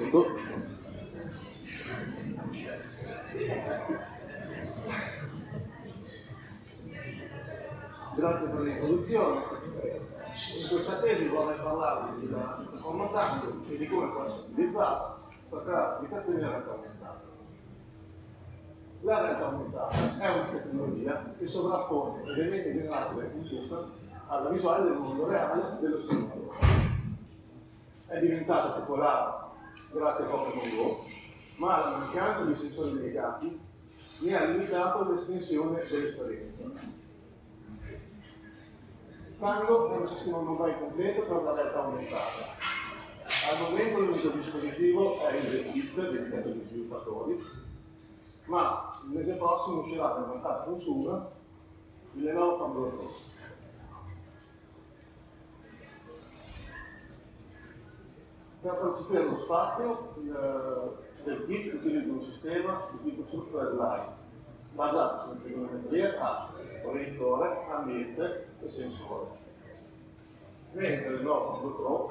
minuto. Grazie per l'introduzione. In questa tesi vorrei parlarvi della performance e di come può essere utilizzata per creare applicazioni in realtà aumentata. La realtà aumentata è una tecnologia che sovrappone elementi generati dal computer alla visuale del mondo reale dell'osservatore. È diventata popolare grazie a Pokémon Go, ma la mancanza di sensori dedicati ne ha limitato l'estensione dell'esperienza. Tango è un sistema mobile completo per la realtà aumentata. Al momento l'unico dispositivo è il kit dedicato agli sviluppatori, ma il mese prossimo uscirà per mercato consumer il Lenovo Tableau Pro. Per percepire lo spazio del kit utilizza un sistema di tipo Structured Light, basato sulla trigonometria touch, proiettore, ambiente e sensore. Mentre il Lenovo Tableau Pro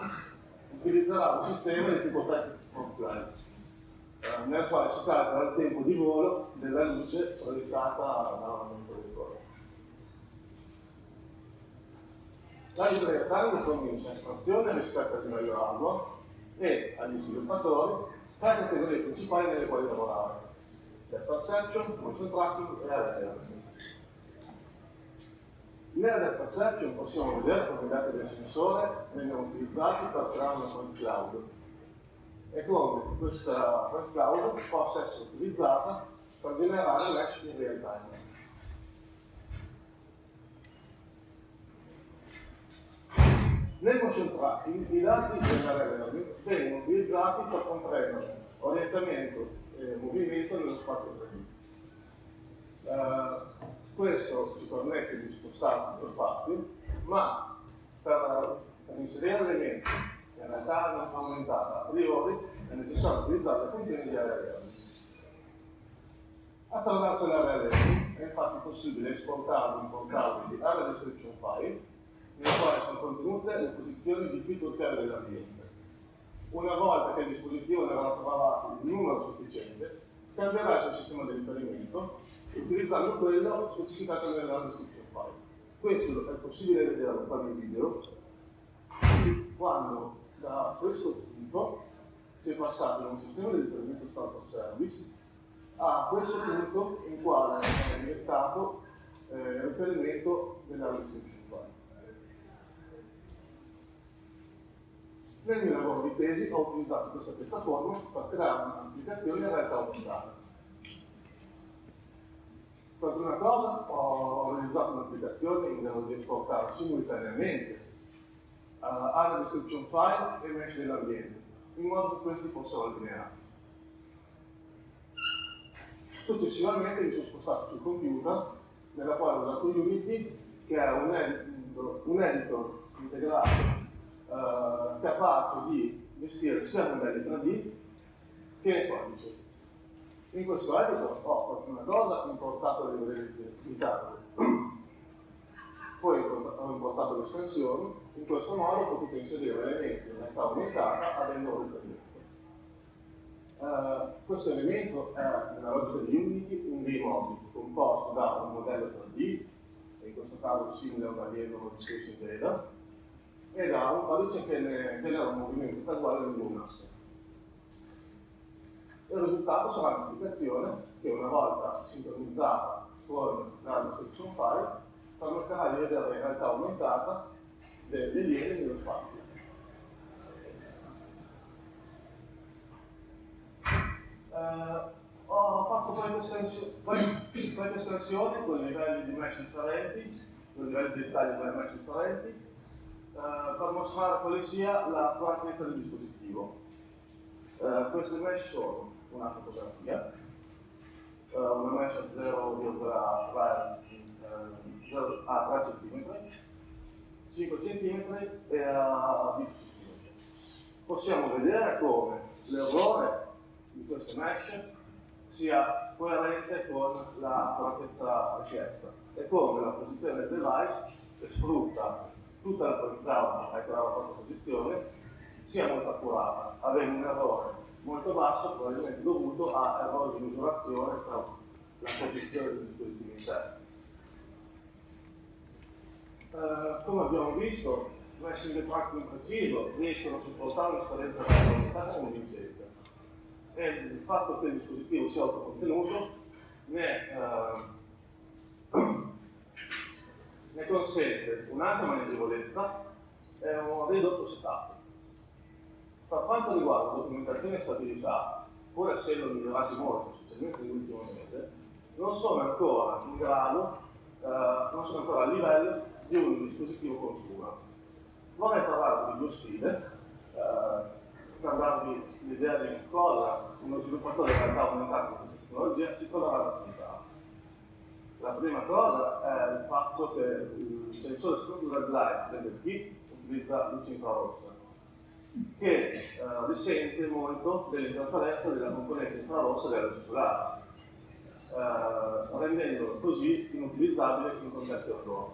utilizzerà un sistema di tipo Tech on Flight, nel quale si calcola il tempo di volo della luce proiettata da un proiettore. La libreria Tango fornisce astrazione rispetto al livello hardware e agli sviluppatori tre categorie principali nelle quali lavorare: depth perception, motion tracking e area balancing. Nella depth perception possiamo vedere come i dati del sensore vengono utilizzati per creare una point cloud e come questa point cloud possa essere utilizzata per generare mesh in real time. Nel motion tracking i dati CMR vengono utilizzati per comprendere orientamento e movimento nello spazio 3D. Questo ci permette di spostarsi nello spazio, ma per inserire elementi in realtà aumentata a priori è necessario utilizzare le funzioni di area balancing. Attraverso l'area balancing è infatti possibile esportare e importare area description file nel quale sono contenute le posizioni di feature chiave dell'ambiente. Una volta che il dispositivo ne avrà trovato il numero sufficiente, cambierà il suo sistema di riferimento utilizzando quello specificato nella description file. Questo è possibile vedere per il video quando da questo punto si è passato da un sistema di riferimento startup service a questo punto in quale è diventato riferimento della description file. Nel mio lavoro di tesi ho utilizzato questa piattaforma per creare un'applicazione in realtà aumentata. Per prima cosa ho realizzato un'applicazione in grado di esportare simultaneamente alla description file e mesh dell'ambiente, in modo che questi fossero allineati. Successivamente mi sono spostato sul computer, nella quale ho usato Unity, che è un editor integrato capace di gestire sia modelli 3D che codice. In questo editor ho per prima cosa importato le librerie di Tabular, poi ho importato le estensioni. In questo modo ho potuto inserire elementi in realtà aumentata ad loro riferimento. Questo elemento è, nella logica di Unity, un game object composto da un modello 3D, in questo caso simile a un alieno di Space Invader, e da un codice che ne genera un movimento casuale lungo un asse. Il risultato sarà un'applicazione che, una volta sincronizzata con la description file, permetterà di vedere in realtà aumentata delle linee nello spazio. Ho fatto qualche estensione con livelli di mesh differenti, con livelli di dettaglio delle mesh differenti, per mostrare quale sia la correttezza del dispositivo. Queste mesh sono una fotografia, una mesh a 0,3 cm, 5 cm e a 10 cm. Possiamo vedere come l'errore di queste mesh sia coerente con la correttezza richiesta e come la posizione del device sfrutta tutta la qualità che ha la propria posizione sia molto accurata, avendo un errore molto basso probabilmente dovuto a errori di misurazione tra la posizione del dispositivo in sé. Come abbiamo visto, messing tracking preciso riescono a supportare un'esperienza della convincente e il fatto che il dispositivo sia autocontenuto ne consente un'alta maneggevolezza e un ridotto setup. Per quanto riguarda la documentazione e stabilità, pur essendo migliorati molto, specialmente nell'ultimo mese, non sono ancora in grado, non sono ancora a livello di un dispositivo consumo. Vorrei parlare di due sfide, per darvi l'idea di cosa uno sviluppatore in realtà aumentato con questa tecnologia si troverà ad affrontare. La prima cosa è il fatto che il sensore structured light del kit utilizza luce infrarossa, che risente molto dell'interferenza della componente infrarossa della luce solare, rendendolo così inutilizzabile in contesti outdoor.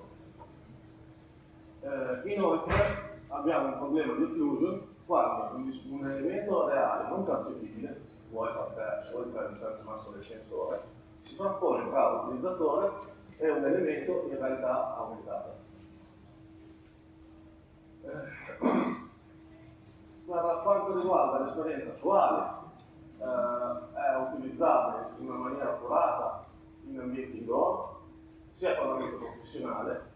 Inoltre abbiamo un problema di occlusion quando un elemento reale non percepibile, vuoi per la distanza massima del sensore, si frappone tra l'utilizzatore e un elemento in realtà aumentato. Per quanto riguarda l'esperienza attuale, è utilizzabile in una maniera accurata in ambienti indoor, sia per l'ambito professionale,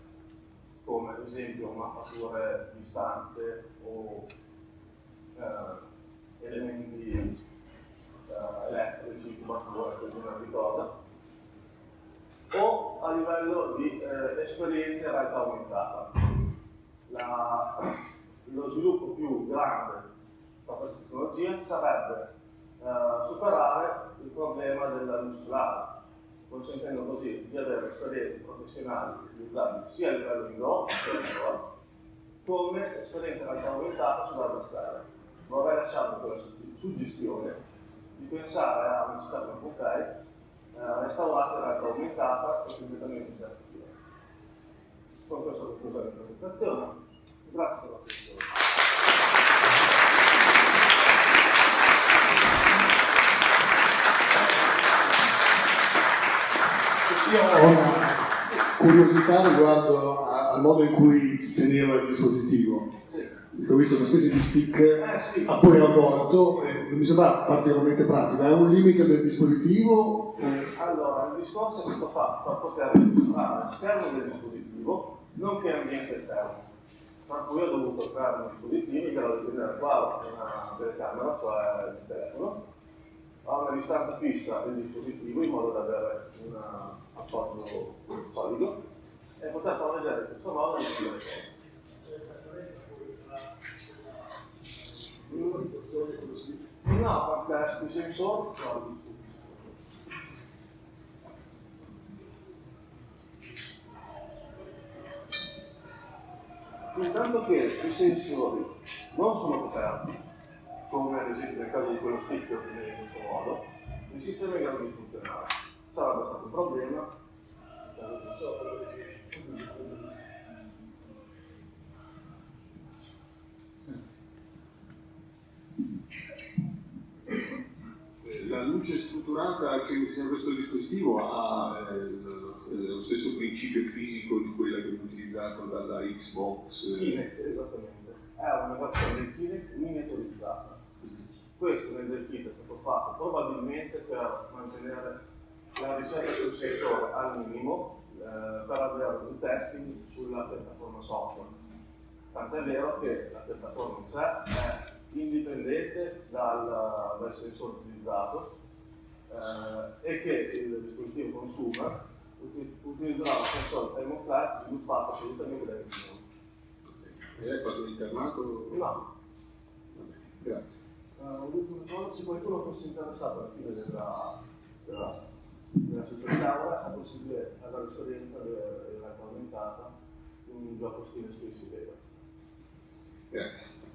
come ad esempio mappature di stanze o elementi elettrici, cubature, quel genere di cose, o a livello di esperienza in realtà aumentata. Lo sviluppo più grande per questa tecnologia sarebbe superare il problema della luce solare, consentendo così di avere esperienze professionali utilizzabili sia a livello indoor, come esperienza in realtà aumentata sulla strada. Vorrei lasciarvi con la suggestione di pensare a una città come Pompei restaurata in realtà aumentata e completamente interattiva. Con questo concludo la presentazione. Grazie per l'attenzione. Io ho una curiosità riguardo al modo in cui teneva il dispositivo. Ho visto una specie di stick appena a bordo e mi sembra particolarmente pratico. È un limite del dispositivo? Allora, il discorso è stato fatto per poter registrare l'esterno del dispositivo, nonché l'ambiente esterno. Per cui ho dovuto creare un dispositivo che lo devo tenere qua una telecamera, cioè il telefono, a una distanza fissa del dispositivo in modo da avere un appoggio solido e poter far vedere in questo modo le cose. No, perché i sensori sono intanto che i sensori non sono coperti, come ad esempio nel caso di quello stick in questo modo, il sistema è in grado di funzionare. Sarebbe stato un problema. La luce strutturata che usa questo dispositivo ha lo stesso principio fisico di quella che è utilizzato dalla Xbox. Kinect, esattamente. È una versione del Kinect miniaturizzata. Questo nel kit è stato fatto probabilmente per mantenere la ricerca sul sensore al minimo, per avere un testing sulla piattaforma software. Tant'è vero che la piattaforma in sé è indipendente dal sensore utilizzato e che il dispositivo consumer utilizzerà un sensore thermoflat sviluppato assolutamente da Infineon. È fatto internato? No. Grazie. Se qualcuno fosse interessato alla fine della sessione d'aula è possibile avere l'esperienza della realtà aumentata in un gioco stile Space Invaders. Grazie.